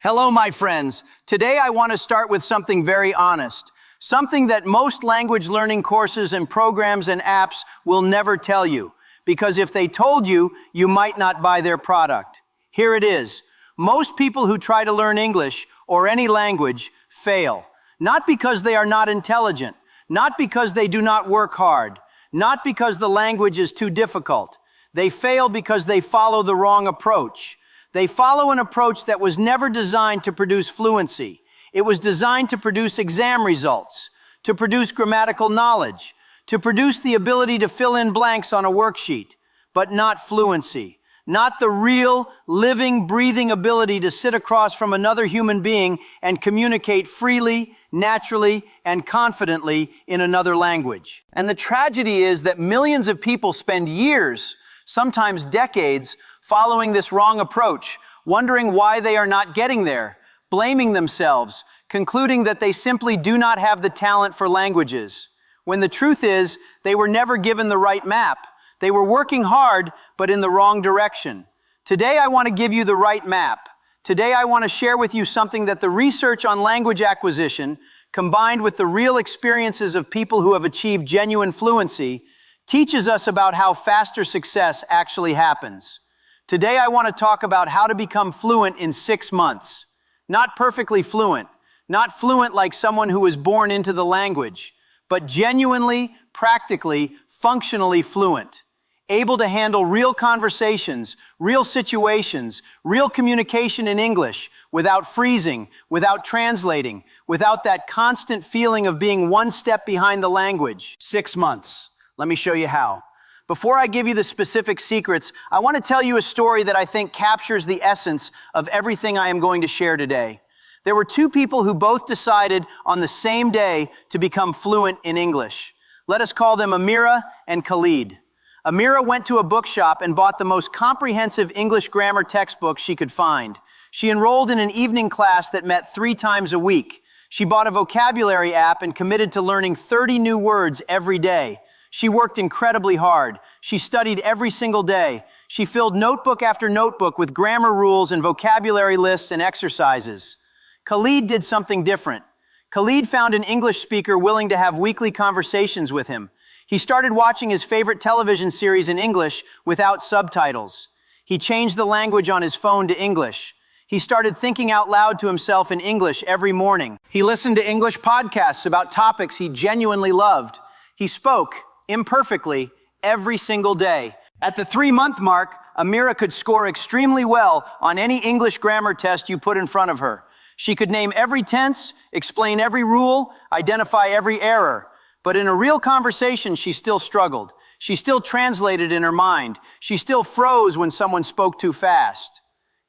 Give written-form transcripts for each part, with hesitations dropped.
Hello, my friends. Today I want to start with something very honest, something that most language learning courses and programs and apps will never tell you, because if they told you, you might not buy their product. Here it is. Most people who try to learn English or any language fail, not because they are not intelligent, not because they do not work hard, not because the language is too difficult. They fail because they follow the wrong approach. They follow an approach that was never designed to produce fluency. It was designed to produce exam results, to produce grammatical knowledge, to produce the ability to fill in blanks on a worksheet, but not fluency, not the real, living, breathing ability to sit across from another human being and communicate freely, naturally, and confidently in another language. And the tragedy is that millions of people spend years, sometimes decades, following this wrong approach, wondering why they are not getting there, blaming themselves, concluding that they simply do not have the talent for languages. When the truth is, they were never given the right map. They were working hard, but in the wrong direction. Today, I want to give you the right map. Today, I want to share with you something that the research on language acquisition, combined with the real experiences of people who have achieved genuine fluency, teaches us about how faster success actually happens. Today, I want to talk about how to become fluent in 6 months. Not perfectly fluent, not fluent like someone who was born into the language, but genuinely, practically, functionally fluent. Able to handle real conversations, real situations, real communication in English without freezing, without translating, without that constant feeling of being one step behind the language. 6 months. Let me show you how. Before I give you the specific secrets, I want to tell you a story that I think captures the essence of everything I am going to share today. There were 2 people who both decided on the same day to become fluent in English. Let us call them Amira and Khalid. Amira went to a bookshop and bought the most comprehensive English grammar textbook she could find. She enrolled in an evening class that met 3 times a week. She bought a vocabulary app and committed to learning 30 new words every day. She worked incredibly hard. She studied every single day. She filled notebook after notebook with grammar rules and vocabulary lists and exercises. Khalid did something different. Khalid found an English speaker willing to have weekly conversations with him. He started watching his favorite television series in English without subtitles. He changed the language on his phone to English. He started thinking out loud to himself in English every morning. He listened to English podcasts about topics he genuinely loved. He spoke imperfectly every single day. At the 3-month mark, Amira could score extremely well on any English grammar test you put in front of her. She could name every tense, explain every rule, identify every error. But in a real conversation, she still struggled. She still translated in her mind. She still froze when someone spoke too fast.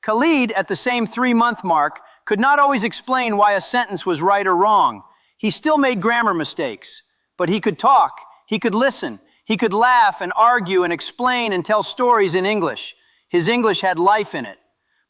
Khalid, at the same 3-month mark, could not always explain why a sentence was right or wrong. He still made grammar mistakes, but he could talk. He could listen. He could laugh and argue and explain and tell stories in English. His English had life in it.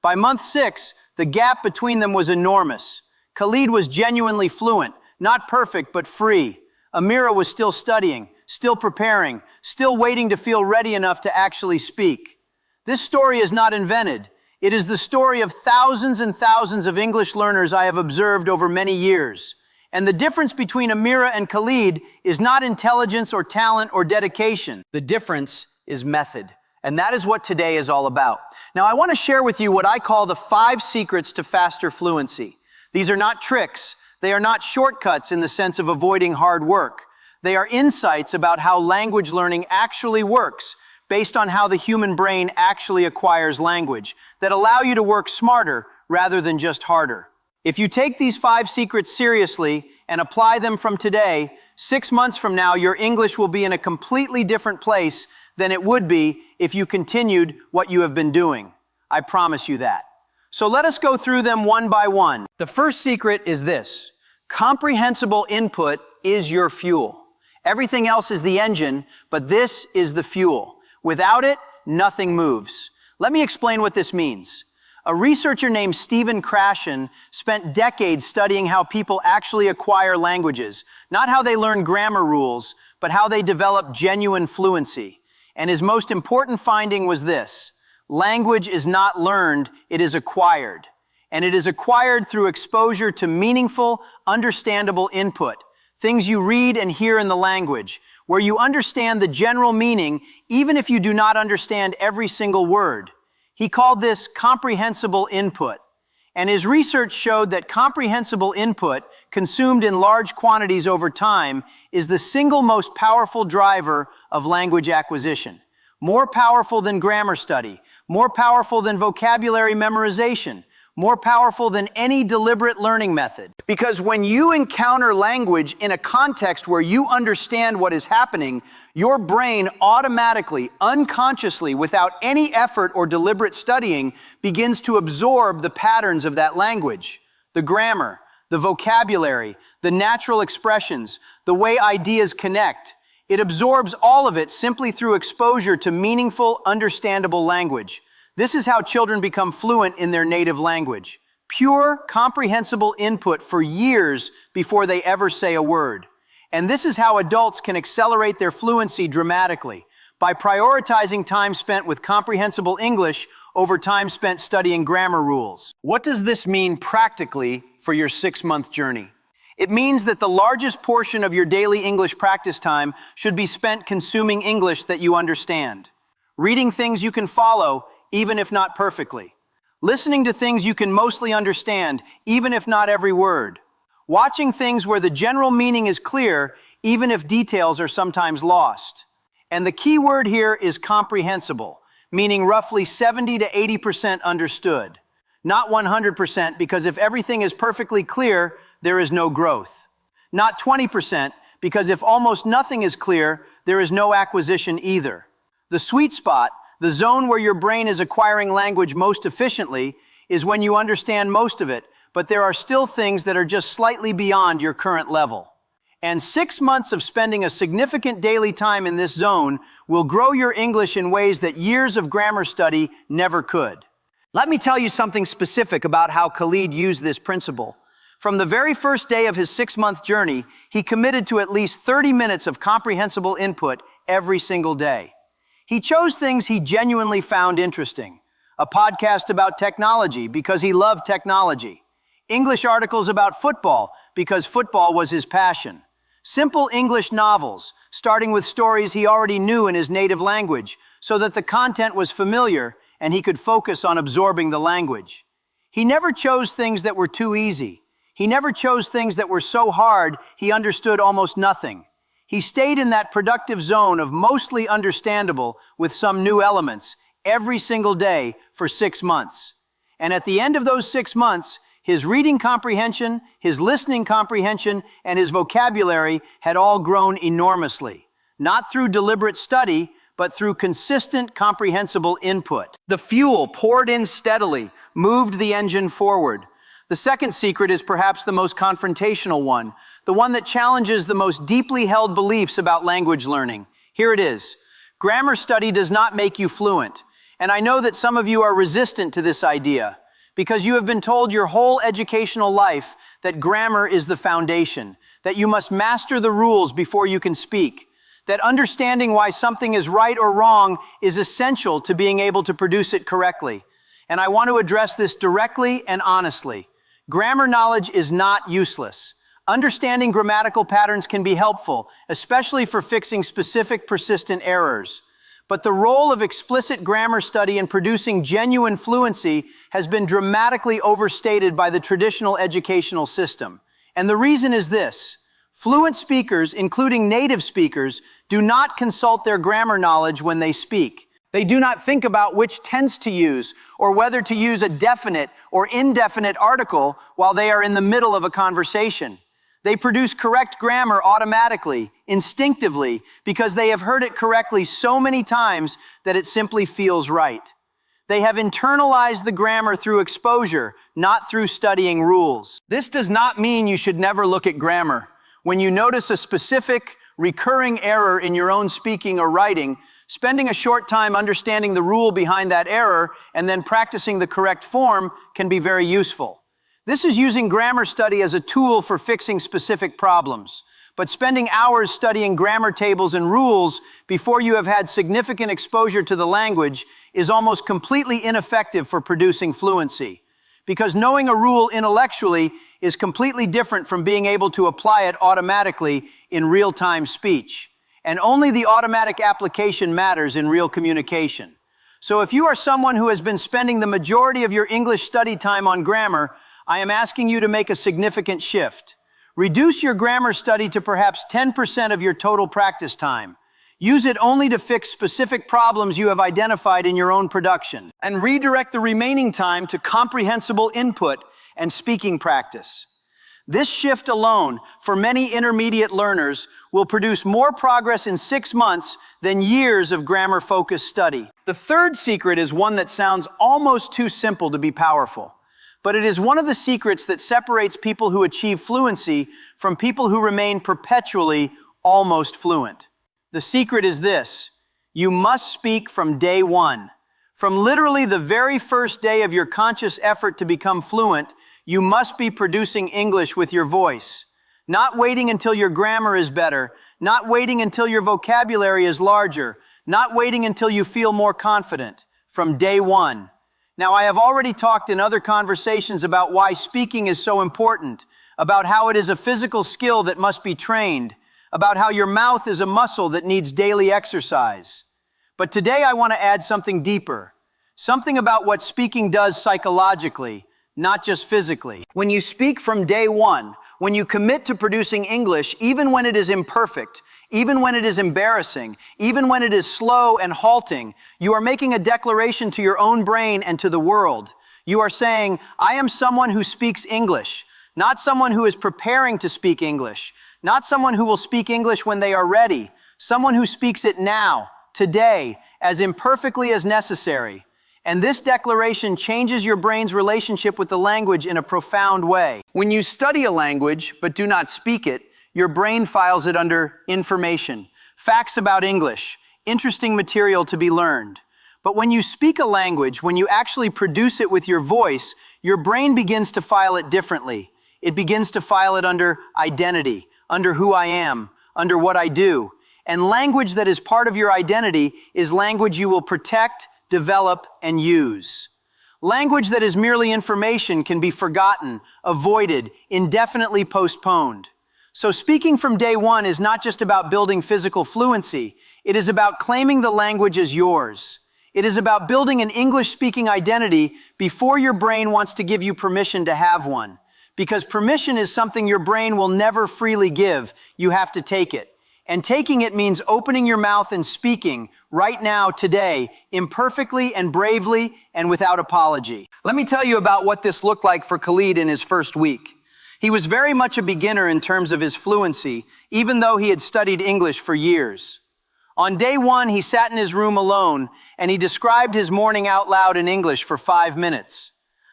By month 6, the gap between them was enormous. Khalid was genuinely fluent, not perfect, but free. Amira was still studying, still preparing, still waiting to feel ready enough to actually speak. This story is not invented. It is the story of thousands and thousands of English learners I have observed over many years. And the difference between Amira and Khalid is not intelligence or talent or dedication. The difference is method. And that is what today is all about. Now, I want to share with you what I call the 5 secrets to faster fluency. These are not tricks. They are not shortcuts in the sense of avoiding hard work. They are insights about how language learning actually works, based on how the human brain actually acquires language, that allow you to work smarter rather than just harder. If you take these 5 secrets seriously and apply them from today, 6 months from now, your English will be in a completely different place than it would be if you continued what you have been doing. I promise you that. So let us go through them one by one. The first secret is this: comprehensible input is your fuel. Everything else is the engine, but this is the fuel. Without it, nothing moves. Let me explain what this means. A researcher named Stephen Krashen spent decades studying how people actually acquire languages, not how they learn grammar rules, but how they develop genuine fluency. And his most important finding was this: language is not learned, it is acquired. and it is acquired through exposure to meaningful, understandable input, things you read and hear in the language, where you understand the general meaning even if you do not understand every single word. He called this comprehensible input. And his research showed that comprehensible input, consumed in large quantities over time, is the single most powerful driver of language acquisition. More powerful than grammar study, more powerful than vocabulary memorization, more powerful than any deliberate learning method. Because when you encounter language in a context where you understand what is happening, your brain automatically, unconsciously, without any effort or deliberate studying, begins to absorb the patterns of that language. The grammar, the vocabulary, the natural expressions, the way ideas connect. It absorbs all of it simply through exposure to meaningful, understandable language. This is how children become fluent in their native language. Pure, comprehensible input for years before they ever say a word. And this is how adults can accelerate their fluency dramatically, by prioritizing time spent with comprehensible English over time spent studying grammar rules. What does this mean practically for your 6-month journey? It means that the largest portion of your daily English practice time should be spent consuming English that you understand. Reading things you can follow, even if not perfectly. Listening to things you can mostly understand, even if not every word. Watching things where the general meaning is clear, even if details are sometimes lost. And the key word here is comprehensible, meaning roughly 70 to 80% understood. Not 100%, because if everything is perfectly clear, there is no growth. Not 20%, because if almost nothing is clear, there is no acquisition either. The sweet spot, the zone where your brain is acquiring language most efficiently, is when you understand most of it, but there are still things that are just slightly beyond your current level. And 6 months of spending a significant daily time in this zone will grow your English in ways that years of grammar study never could. Let me tell you something specific about how Khalid used this principle. From the very first day of his 6-month journey, he committed to at least 30 minutes of comprehensible input every single day. He chose things he genuinely found interesting. A podcast about technology because he loved technology. English articles about football because football was his passion. Simple English novels, starting with stories he already knew in his native language, so that the content was familiar and he could focus on absorbing the language. He never chose things that were too easy. He never chose things that were so hard he understood almost nothing. He stayed in that productive zone of mostly understandable with some new elements every single day for 6 months. And at the end of those 6 months, his reading comprehension, his listening comprehension, and his vocabulary had all grown enormously. Not through deliberate study, but through consistent, comprehensible input. The fuel poured in steadily, moved the engine forward. The second secret is perhaps the most confrontational one, the one that challenges the most deeply held beliefs about language learning. Here it is. Grammar study does not make you fluent. And I know that some of you are resistant to this idea because you have been told your whole educational life that grammar is the foundation, that you must master the rules before you can speak, that understanding why something is right or wrong is essential to being able to produce it correctly. And I want to address this directly and honestly. Grammar knowledge is not useless. Understanding grammatical patterns can be helpful, especially for fixing specific persistent errors. But the role of explicit grammar study in producing genuine fluency has been dramatically overstated by the traditional educational system. And the reason is this. Fluent speakers, including native speakers, do not consult their grammar knowledge when they speak. They do not think about which tense to use or whether to use a definite or indefinite article while they are in the middle of a conversation. They produce correct grammar automatically, instinctively, because they have heard it correctly so many times that it simply feels right. They have internalized the grammar through exposure, not through studying rules. This does not mean you should never look at grammar. When you notice a specific, recurring error in your own speaking or writing, spending a short time understanding the rule behind that error and then practicing the correct form can be very useful. This is using grammar study as a tool for fixing specific problems. But spending hours studying grammar tables and rules before you have had significant exposure to the language is almost completely ineffective for producing fluency. because knowing a rule intellectually is completely different from being able to apply it automatically in real-time speech. And only the automatic application matters in real communication. So if you are someone who has been spending the majority of your English study time on grammar, I am asking you to make a significant shift. Reduce your grammar study to perhaps 10% of your total practice time. Use it only to fix specific problems you have identified in your own production, and redirect the remaining time to comprehensible input and speaking practice. This shift alone, for many intermediate learners, will produce more progress in 6 months than years of grammar-focused study. The third secret is one that sounds almost too simple to be powerful, but it is one of the secrets that separates people who achieve fluency from people who remain perpetually almost fluent. The secret is this: you must speak from day one. From literally the very first day of your conscious effort to become fluent, you must be producing English with your voice. Not waiting until your grammar is better, not waiting until your vocabulary is larger, not waiting until you feel more confident. From day one. Now, I have already talked in other conversations about why speaking is so important, about how it is a physical skill that must be trained, about how your mouth is a muscle that needs daily exercise. But today I want to add something deeper, something about what speaking does psychologically, not just physically. When you speak from day one, when you commit to producing English, even when it is imperfect, even when it is embarrassing, even when it is slow and halting, you are making a declaration to your own brain and to the world. You are saying, I am someone who speaks English, not someone who is preparing to speak English, not someone who will speak English when they are ready, someone who speaks it now, today, as imperfectly as necessary. And this declaration changes your brain's relationship with the language in a profound way. When you study a language but do not speak it, your brain files it under information, facts about English, interesting material to be learned. But when you speak a language, when you actually produce it with your voice, your brain begins to file it differently. It begins to file it under identity, under who I am, under what I do. And language that is part of your identity is language you will protect, develop, and use. Language that is merely information can be forgotten, avoided, indefinitely postponed. So speaking from day one is not just about building physical fluency. It is about claiming the language as yours. It is about building an English-speaking identity before your brain wants to give you permission to have one. Because permission is something your brain will never freely give. You have to take it. And taking it means opening your mouth and speaking right now, today, imperfectly and bravely and without apology. Let me tell you about what this looked like for Khalid in his first week. He was very much a beginner in terms of his fluency, even though he had studied English for years. On day one, he sat in his room alone, and he described his morning out loud in English for 5 minutes.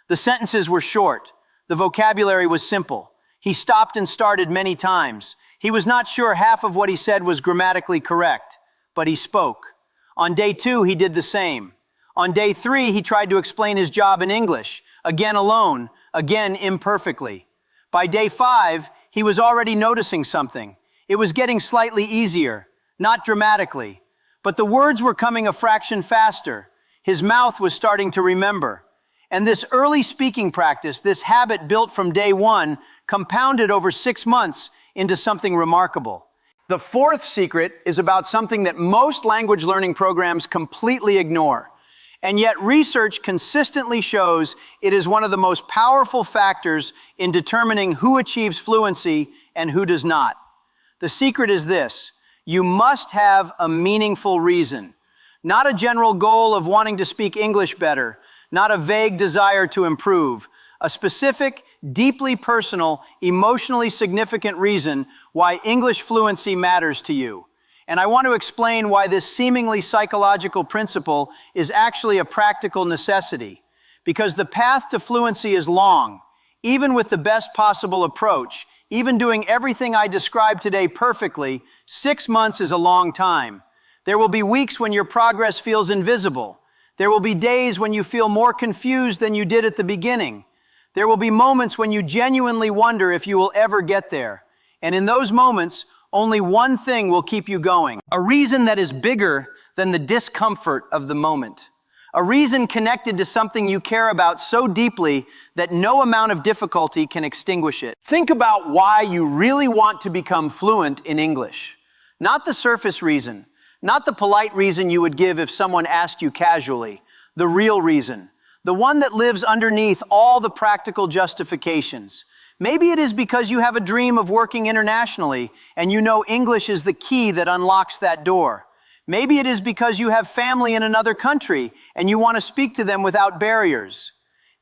The sentences were short. The vocabulary was simple. He stopped and started many times. He was not sure half of what he said was grammatically correct, but he spoke. On day 2, he did the same. On day 3, he tried to explain his job in English, again alone, again imperfectly. By day 5, he was already noticing something. It was getting slightly easier, not dramatically, but the words were coming a fraction faster. His mouth was starting to remember. And this early speaking practice, this habit built from day 1, compounded over 6 months into something remarkable. The fourth secret is about something that most language learning programs completely ignore. And yet research consistently shows it is one of the most powerful factors in determining who achieves fluency and who does not. The secret is this: you must have a meaningful reason. Not a general goal of wanting to speak English better, not a vague desire to improve, a specific, deeply personal, emotionally significant reason why English fluency matters to you. And I want to explain why this seemingly psychological principle is actually a practical necessity. Because the path to fluency is long. Even with the best possible approach, even doing everything I described today perfectly, 6 months is a long time. There will be weeks when your progress feels invisible. There will be days when you feel more confused than you did at the beginning. There will be moments when you genuinely wonder if you will ever get there. And in those moments, only one thing will keep you going. A reason that is bigger than the discomfort of the moment. A reason connected to something you care about so deeply that no amount of difficulty can extinguish it. Think about why you really want to become fluent in English. Not the surface reason, not the polite reason you would give if someone asked you casually. The real reason, the one that lives underneath all the practical justifications. Maybe it is because you have a dream of working internationally and you know English is the key that unlocks that door. Maybe it is because you have family in another country and you want to speak to them without barriers.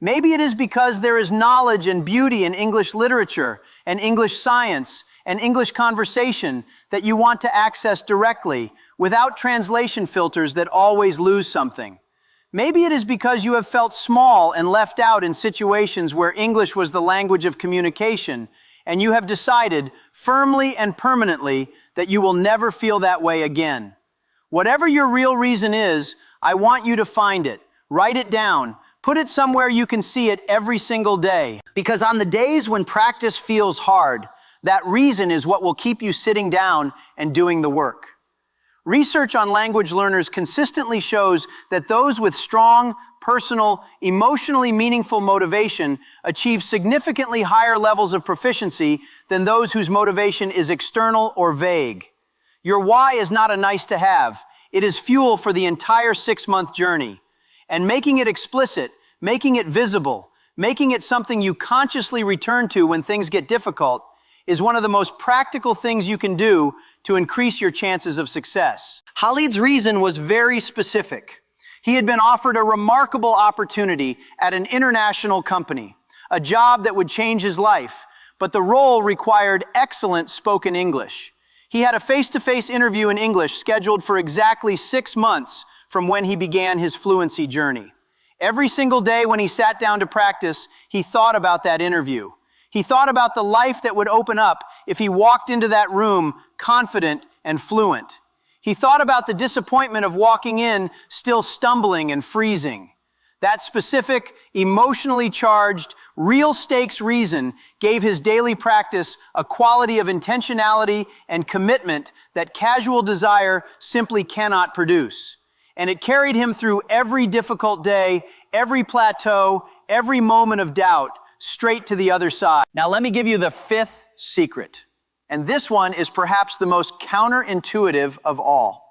Maybe it is because there is knowledge and beauty in English literature and English science and English conversation that you want to access directly without translation filters that always lose something. Maybe it is because you have felt small and left out in situations where English was the language of communication, and you have decided firmly and permanently that you will never feel that way again. Whatever your real reason is, I want you to find it. Write it down. Put it somewhere you can see it every single day. Because on the days when practice feels hard, that reason is what will keep you sitting down and doing the work. Research on language learners consistently shows that those with strong, personal, emotionally meaningful motivation achieve significantly higher levels of proficiency than those whose motivation is external or vague. Your why is not a nice to have. It is fuel for the entire 6-month journey. And making it explicit, making it visible, making it something you consciously return to when things get difficult is one of the most practical things you can do to increase your chances of success. Khalid's reason was very specific. He had been offered a remarkable opportunity at an international company, a job that would change his life, but the role required excellent spoken English. He had a face-to-face interview in English scheduled for exactly 6 months from when he began his fluency journey. Every single day when he sat down to practice, he thought about that interview. He thought about the life that would open up if he walked into that room confident and fluent. He thought about the disappointment of walking in still stumbling and freezing. That specific, emotionally charged, real stakes reason gave his daily practice a quality of intentionality and commitment that casual desire simply cannot produce. And it carried him through every difficult day, every plateau, every moment of doubt, straight to the other side. Now let me give you the 5th secret. And this one is perhaps the most counterintuitive of all.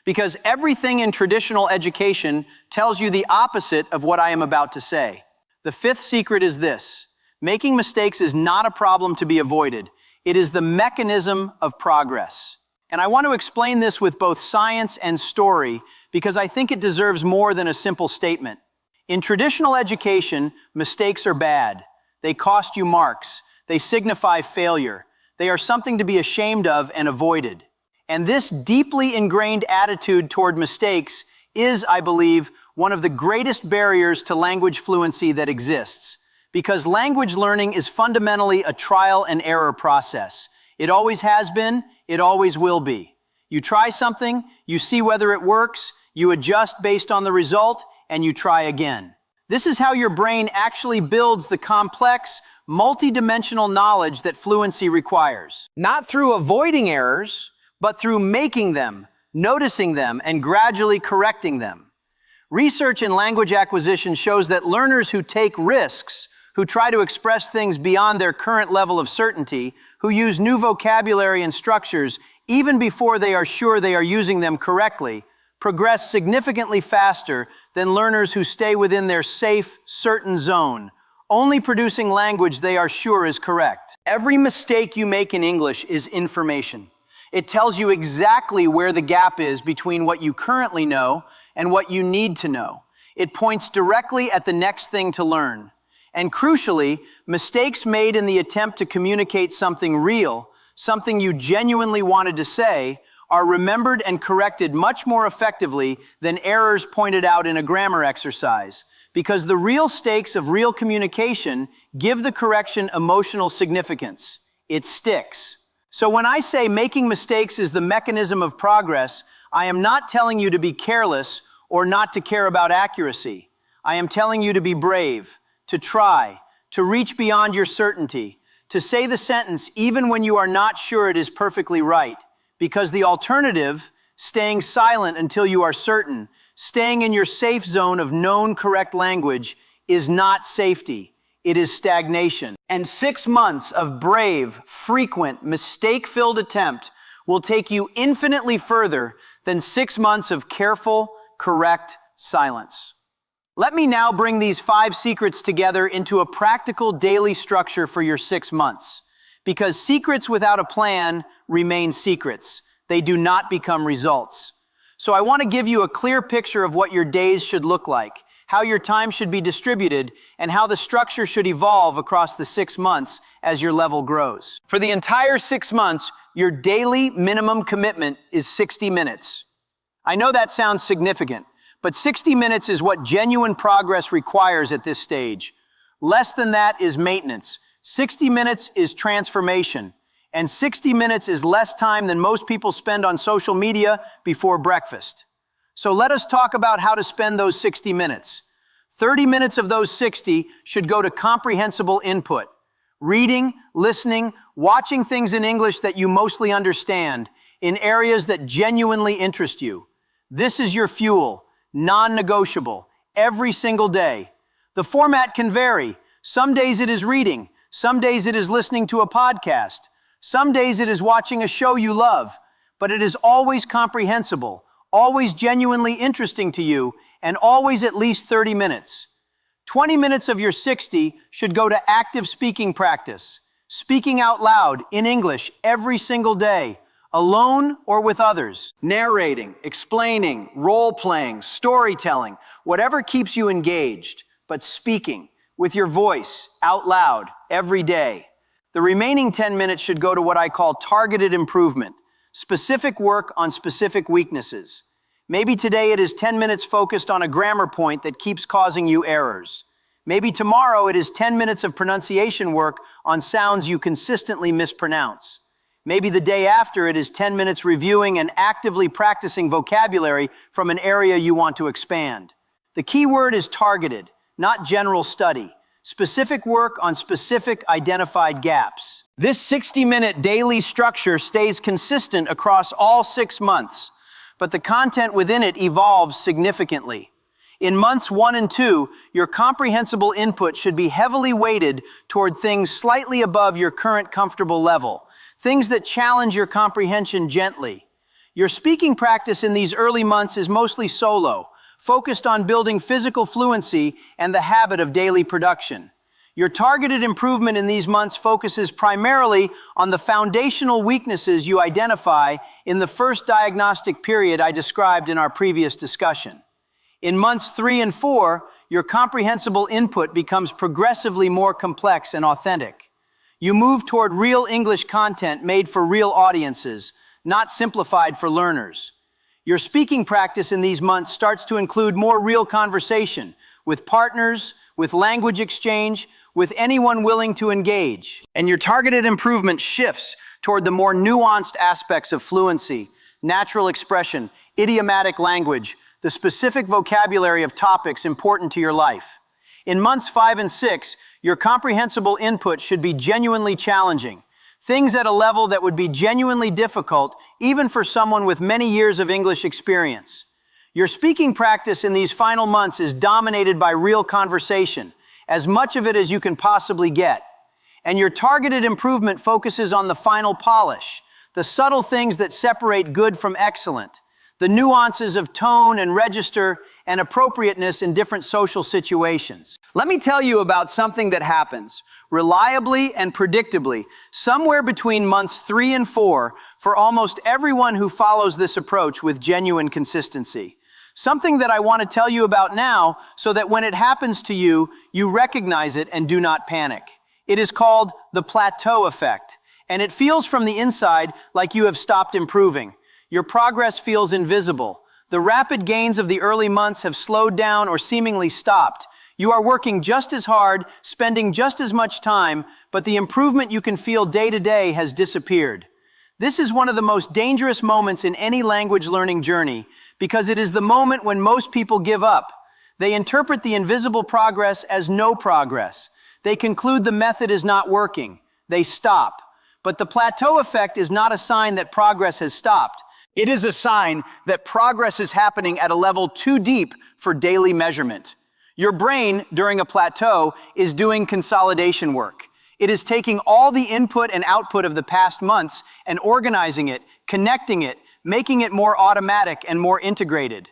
Because everything in traditional education tells you the opposite of what I am about to say. The 5th secret is this: making mistakes is not a problem to be avoided. It is the mechanism of progress. And I want to explain this with both science and story because I think it deserves more than a simple statement. In traditional education, mistakes are bad. They cost you marks. They signify failure. They are something to be ashamed of and avoided. And this deeply ingrained attitude toward mistakes is, I believe, one of the greatest barriers to language fluency that exists. Because language learning is fundamentally a trial and error process. It always has been, it always will be. You try something, you see whether it works, you adjust based on the result, and you try again. This is how your brain actually builds the complex, multidimensional knowledge that fluency requires. Not through avoiding errors, but through making them, noticing them, and gradually correcting them. Research in language acquisition shows that learners who take risks, who try to express things beyond their current level of certainty, who use new vocabulary and structures even before they are sure they are using them correctly, progress significantly faster than learners who stay within their safe, certain zone, only producing language they are sure is correct. Every mistake you make in English is information. It tells you exactly where the gap is between what you currently know and what you need to know. It points directly at the next thing to learn. And crucially, mistakes made in the attempt to communicate something real, something you genuinely wanted to say, are remembered and corrected much more effectively than errors pointed out in a grammar exercise, because the real stakes of real communication give the correction emotional significance. It sticks. So when I say making mistakes is the mechanism of progress, I am not telling you to be careless or not to care about accuracy. I am telling you to be brave, to try, to reach beyond your certainty, to say the sentence even when you are not sure it is perfectly right, because the alternative, staying silent until you are certain, staying in your safe zone of known correct language, is not safety. It is stagnation. And 6 months of brave, frequent, mistake-filled attempt will take you infinitely further than 6 months of careful, correct silence. Let me now bring these 5 secrets together into a practical daily structure for your 6 months. Because secrets without a plan remain secrets. They do not become results. So I want to give you a clear picture of what your days should look like, how your time should be distributed, and how the structure should evolve across the 6 months as your level grows. For the entire 6 months, your daily minimum commitment is 60 minutes. I know that sounds significant, but 60 minutes is what genuine progress requires at this stage. Less than that is maintenance. 60 minutes is transformation. And 60 minutes is less time than most people spend on social media before breakfast. So let us talk about how to spend those 60 minutes. 30 minutes of those 60 should go to comprehensible input. Reading, listening, watching things in English that you mostly understand, in areas that genuinely interest you. This is your fuel, non-negotiable, every single day. The format can vary. Some days it is reading. Some days it is listening to a podcast. Some days it is watching a show you love. But it is always comprehensible, always genuinely interesting to you, and always at least 30 minutes. 20 minutes of your 60 should go to active speaking practice, speaking out loud in English every single day, alone or with others. Narrating, explaining, role-playing, storytelling, whatever keeps you engaged, but speaking with your voice out loud every day. The remaining 10 minutes should go to what I call targeted improvement, specific work on specific weaknesses. Maybe today it is 10 minutes focused on a grammar point that keeps causing you errors. Maybe tomorrow it is 10 minutes of pronunciation work on sounds you consistently mispronounce. Maybe the day after it is 10 minutes reviewing and actively practicing vocabulary from an area you want to expand. The key word is targeted, not general study. Specific work on specific identified gaps. This 60-minute daily structure stays consistent across all 6 months, but the content within it evolves significantly. In months 1 and 2, your comprehensible input should be heavily weighted toward things slightly above your current comfortable level, things that challenge your comprehension gently. Your speaking practice in these early months is mostly solo, focused on building physical fluency and the habit of daily production. Your targeted improvement in these months focuses primarily on the foundational weaknesses you identify in the first diagnostic period I described in our previous discussion. In months 3 and 4, your comprehensible input becomes progressively more complex and authentic. You move toward real English content made for real audiences, not simplified for learners. Your speaking practice in these months starts to include more real conversation with partners, with language exchange, with anyone willing to engage. And your targeted improvement shifts toward the more nuanced aspects of fluency, natural expression, idiomatic language, the specific vocabulary of topics important to your life. In months 5 and 6, your comprehensible input should be genuinely challenging, things at a level that would be genuinely difficult even for someone with many years of English experience. Your speaking practice in these final months is dominated by real conversation, as much of it as you can possibly get. And your targeted improvement focuses on the final polish, the subtle things that separate good from excellent, the nuances of tone and register and appropriateness in different social situations. Let me tell you about something that happens reliably and predictably somewhere between months 3 and 4 for almost everyone who follows this approach with genuine consistency. Something that I want to tell you about now so that when it happens to you, you recognize it and do not panic. It is called the plateau effect, and it feels from the inside like you have stopped improving. Your progress feels invisible. The rapid gains of the early months have slowed down or seemingly stopped. You are working just as hard, spending just as much time, but the improvement you can feel day to day has disappeared. This is one of the most dangerous moments in any language learning journey because it is the moment when most people give up. They interpret the invisible progress as no progress. They conclude the method is not working. They stop. But the plateau effect is not a sign that progress has stopped. It is a sign that progress is happening at a level too deep for daily measurement. Your brain, during a plateau, is doing consolidation work. It is taking all the input and output of the past months and organizing it, connecting it, making it more automatic and more integrated.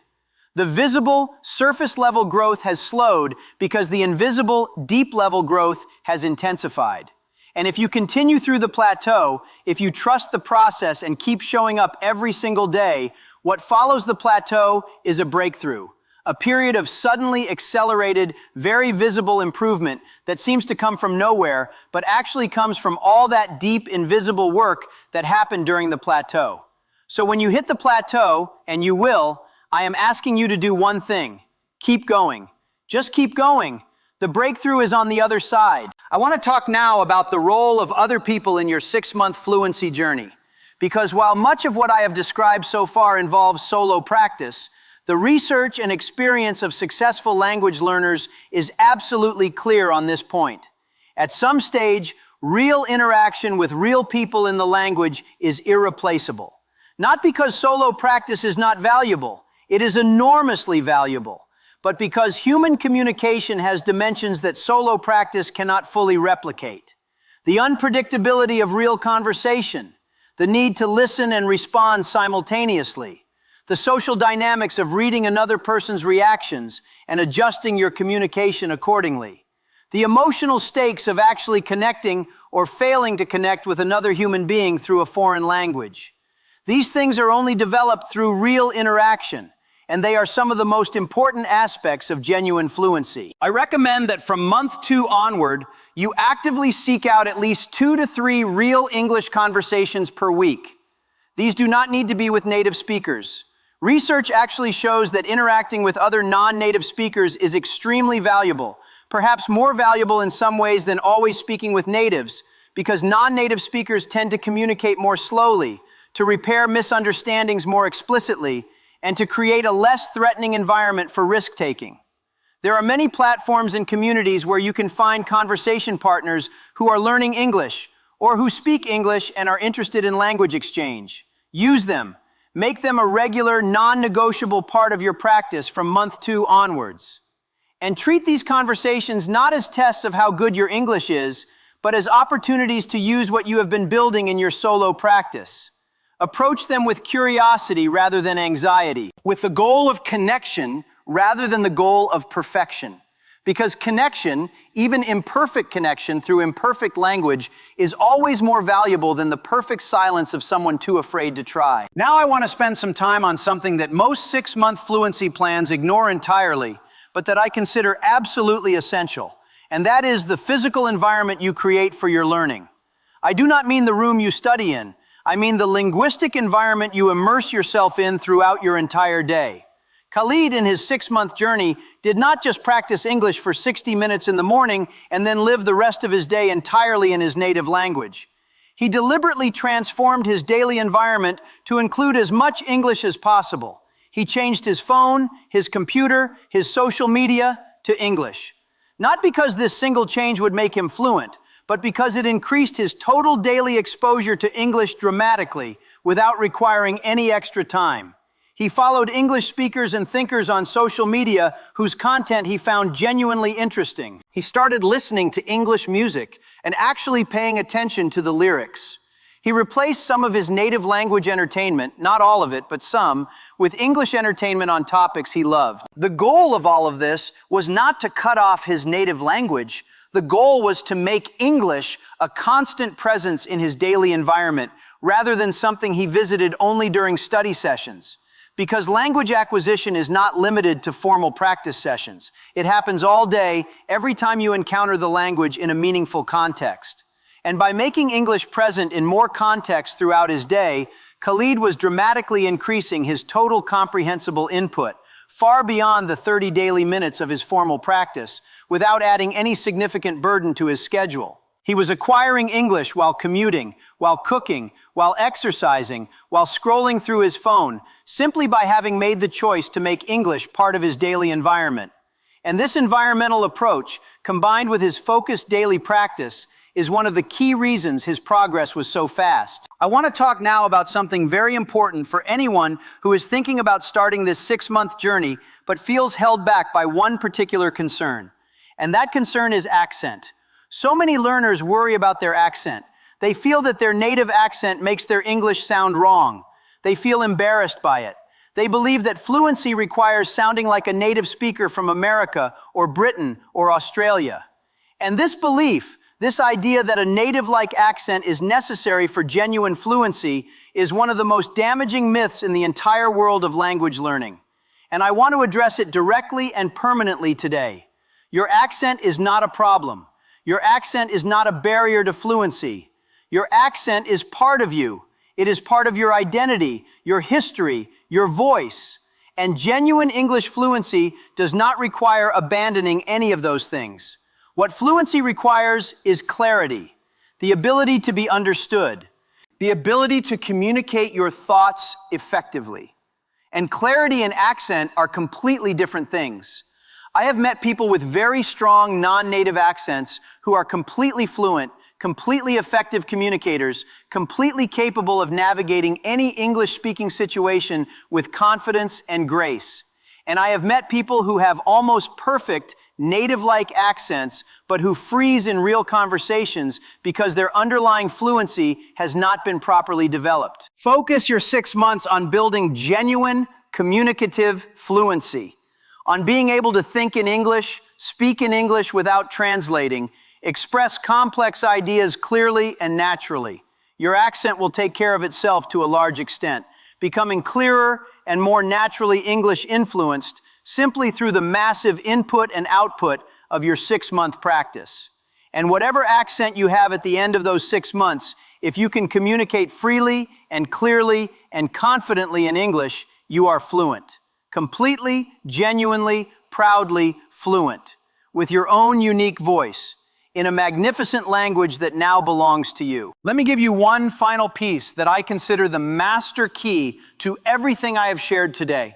The visible, surface-level growth has slowed because the invisible, deep-level growth has intensified. And if you continue through the plateau, if you trust the process and keep showing up every single day, what follows the plateau is a breakthrough, a period of suddenly accelerated, very visible improvement that seems to come from nowhere, but actually comes from all that deep, invisible work that happened during the plateau. So when you hit the plateau, and you will, I am asking you to do one thing. Keep going. Just keep going. The breakthrough is on the other side. I want to talk now about the role of other people in your 6-month fluency journey. Because while much of what I have described so far involves solo practice, the research and experience of successful language learners is absolutely clear on this point. At some stage, real interaction with real people in the language is irreplaceable. Not because solo practice is not valuable. It is enormously valuable, but because human communication has dimensions that solo practice cannot fully replicate. The unpredictability of real conversation, the need to listen and respond simultaneously, the social dynamics of reading another person's reactions and adjusting your communication accordingly, the emotional stakes of actually connecting or failing to connect with another human being through a foreign language. These things are only developed through real interaction, and they are some of the most important aspects of genuine fluency. I recommend that from month 2 onward, you actively seek out at least 2 to 3 real English conversations per week. These do not need to be with native speakers. Research actually shows that interacting with other non-native speakers is extremely valuable, perhaps more valuable in some ways than always speaking with natives, because non-native speakers tend to communicate more slowly, to repair misunderstandings more explicitly, and to create a less threatening environment for risk-taking. There are many platforms and communities where you can find conversation partners who are learning English or who speak English and are interested in language exchange. Use them. Make them a regular, non-negotiable part of your practice from month 2 onwards. And treat these conversations not as tests of how good your English is, but as opportunities to use what you have been building in your solo practice. Approach them with curiosity rather than anxiety, with the goal of connection rather than the goal of perfection. Because connection, even imperfect connection through imperfect language, is always more valuable than the perfect silence of someone too afraid to try. Now I want to spend some time on something that most 6-month fluency plans ignore entirely, but that I consider absolutely essential, and that is the physical environment you create for your learning. I do not mean the room you study in. I mean the linguistic environment you immerse yourself in throughout your entire day. Khalid, in his 6-month journey, did not just practice English for 60 minutes in the morning and then live the rest of his day entirely in his native language. He deliberately transformed his daily environment to include as much English as possible. He changed his phone, his computer, his social media to English. Not because this single change would make him fluent, but because it increased his total daily exposure to English dramatically without requiring any extra time. He followed English speakers and thinkers on social media whose content he found genuinely interesting. He started listening to English music and actually paying attention to the lyrics. He replaced some of his native language entertainment, not all of it, but some, with English entertainment on topics he loved. The goal of all of this was not to cut off his native language. The goal was to make English a constant presence in his daily environment, rather than something he visited only during study sessions. Because language acquisition is not limited to formal practice sessions. It happens all day, every time you encounter the language in a meaningful context. And by making English present in more contexts throughout his day, Khalid was dramatically increasing his total comprehensible input, far beyond the 30 daily minutes of his formal practice, without adding any significant burden to his schedule. He was acquiring English while commuting, while cooking, while exercising, while scrolling through his phone, simply by having made the choice to make English part of his daily environment. And this environmental approach, combined with his focused daily practice, is one of the key reasons his progress was so fast. I want to talk now about something very important for anyone who is thinking about starting this 6-month journey but feels held back by one particular concern. And that concern is accent. So many learners worry about their accent. They feel that their native accent makes their English sound wrong. They feel embarrassed by it. They believe that fluency requires sounding like a native speaker from America or Britain or Australia. And this belief, this idea that a native-like accent is necessary for genuine fluency, is one of the most damaging myths in the entire world of language learning. And I want to address it directly and permanently today. Your accent is not a problem. Your accent is not a barrier to fluency. Your accent is part of you. It is part of your identity, your history, your voice. And genuine English fluency does not require abandoning any of those things. What fluency requires is clarity, the ability to be understood, the ability to communicate your thoughts effectively. And clarity and accent are completely different things. I have met people with very strong non-native accents who are completely fluent, completely effective communicators, completely capable of navigating any English-speaking situation with confidence and grace. And I have met people who have almost perfect native-like accents, but who freeze in real conversations because their underlying fluency has not been properly developed. Focus your 6 months on building genuine, communicative fluency, on being able to think in English, speak in English without translating, express complex ideas clearly and naturally. Your accent will take care of itself to a large extent, becoming clearer and more naturally English influenced simply through the massive input and output of your 6-month practice. And whatever accent you have at the end of those 6 months, if you can communicate freely and clearly and confidently in English, you are fluent. Completely, genuinely, proudly fluent, with your own unique voice, in a magnificent language that now belongs to you. Let me give you one final piece that I consider the master key to everything I have shared today.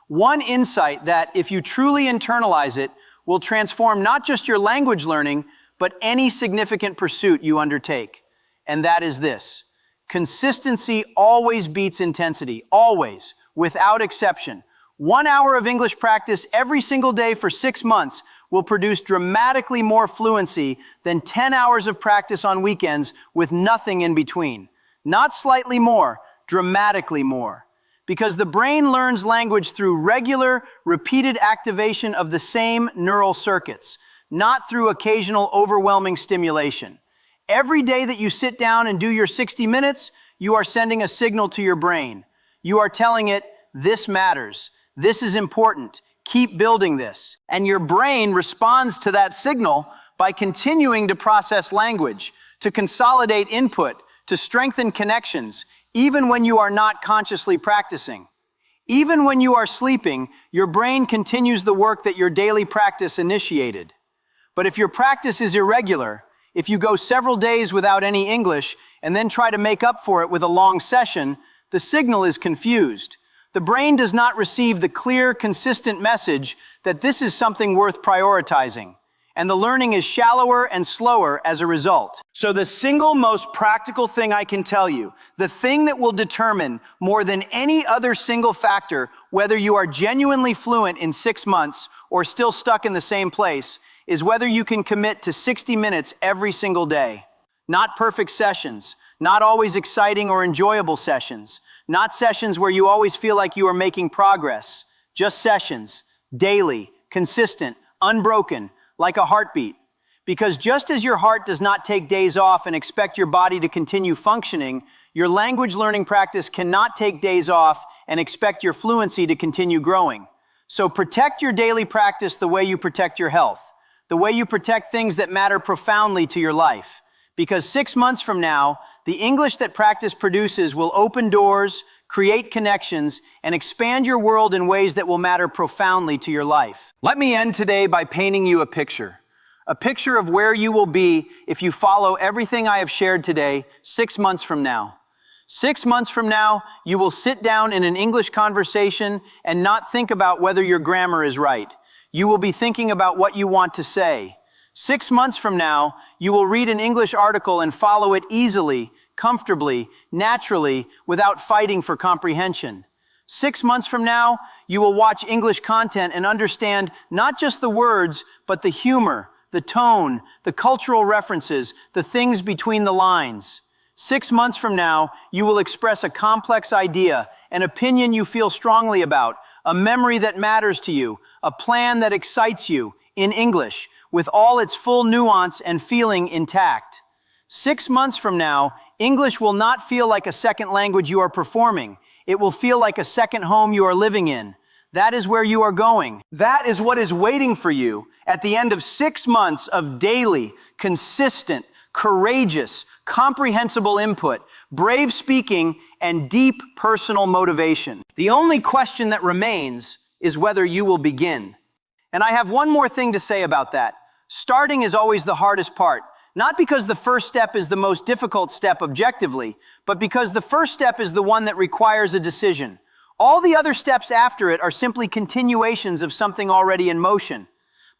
One insight that, if you truly internalize it, will transform not just your language learning, but any significant pursuit you undertake. And that is this: consistency always beats intensity, always, without exception. 1 hour of English practice every single day for 6 months will produce dramatically more fluency than 10 hours of practice on weekends with nothing in between. Not slightly more, dramatically more. Because the brain learns language through regular, repeated activation of the same neural circuits, not through occasional overwhelming stimulation. Every day that you sit down and do your 60 minutes, you are sending a signal to your brain. You are telling it, this matters, this is important, keep building this. And your brain responds to that signal by continuing to process language, to consolidate input, to strengthen connections, even when you are not consciously practicing. Even when you are sleeping, your brain continues the work that your daily practice initiated. But if your practice is irregular, if you go several days without any English and then try to make up for it with a long session, the signal is confused. The brain does not receive the clear, consistent message that this is something worth prioritizing. And the learning is shallower and slower as a result. So the single most practical thing I can tell you, the thing that will determine more than any other single factor whether you are genuinely fluent in 6 months or still stuck in the same place, is whether you can commit to 60 minutes every single day. Not perfect sessions, not always exciting or enjoyable sessions, not sessions where you always feel like you are making progress, just sessions, daily, consistent, unbroken, like a heartbeat. Because just as your heart does not take days off and expect your body to continue functioning, your language learning practice cannot take days off and expect your fluency to continue growing. So protect your daily practice the way you protect your health, the way you protect things that matter profoundly to your life. Because 6 months from now, the English that practice produces will open doors, create connections, and expand your world in ways that will matter profoundly to your life. Let me end today by painting you a picture of where you will be if you follow everything I have shared today 6 months from now. 6 months from now, you will sit down in an English conversation and not think about whether your grammar is right. You will be thinking about what you want to say. 6 months from now, you will read an English article and follow it easily, comfortably, naturally, without fighting for comprehension. 6 months from now, you will watch English content and understand not just the words, but the humor, the tone, the cultural references, the things between the lines. 6 months from now, you will express a complex idea, an opinion you feel strongly about, a memory that matters to you, a plan that excites you, in English, with all its full nuance and feeling intact. 6 months from now, English will not feel like a second language you are performing. It will feel like a second home you are living in. That is where you are going. That is what is waiting for you at the end of 6 months of daily, consistent, courageous, comprehensible input, brave speaking, and deep personal motivation. The only question that remains is whether you will begin. And I have one more thing to say about that. Starting is always the hardest part, not because the first step is the most difficult step objectively, but because the first step is the one that requires a decision. All the other steps after it are simply continuations of something already in motion.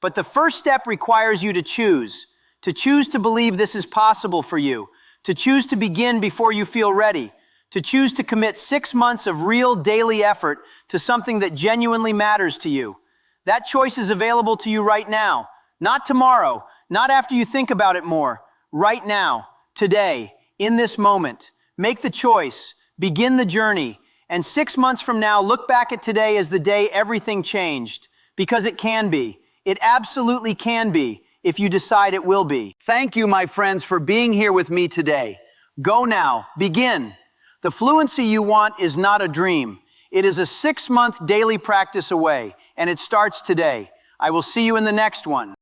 But the first step requires you to choose to believe this is possible for you, to choose to begin before you feel ready, to choose to commit 6 months of real daily effort to something that genuinely matters to you. That choice is available to you right now, not tomorrow, not after you think about it more. Right now, today, in this moment, make the choice, begin the journey, and 6 months from now, look back at today as the day everything changed, because it can be. It absolutely can be, if you decide it will be. Thank you, my friends, for being here with me today. Go now, begin. The fluency you want is not a dream. It is a 6-month daily practice away, and it starts today. I will see you in the next one.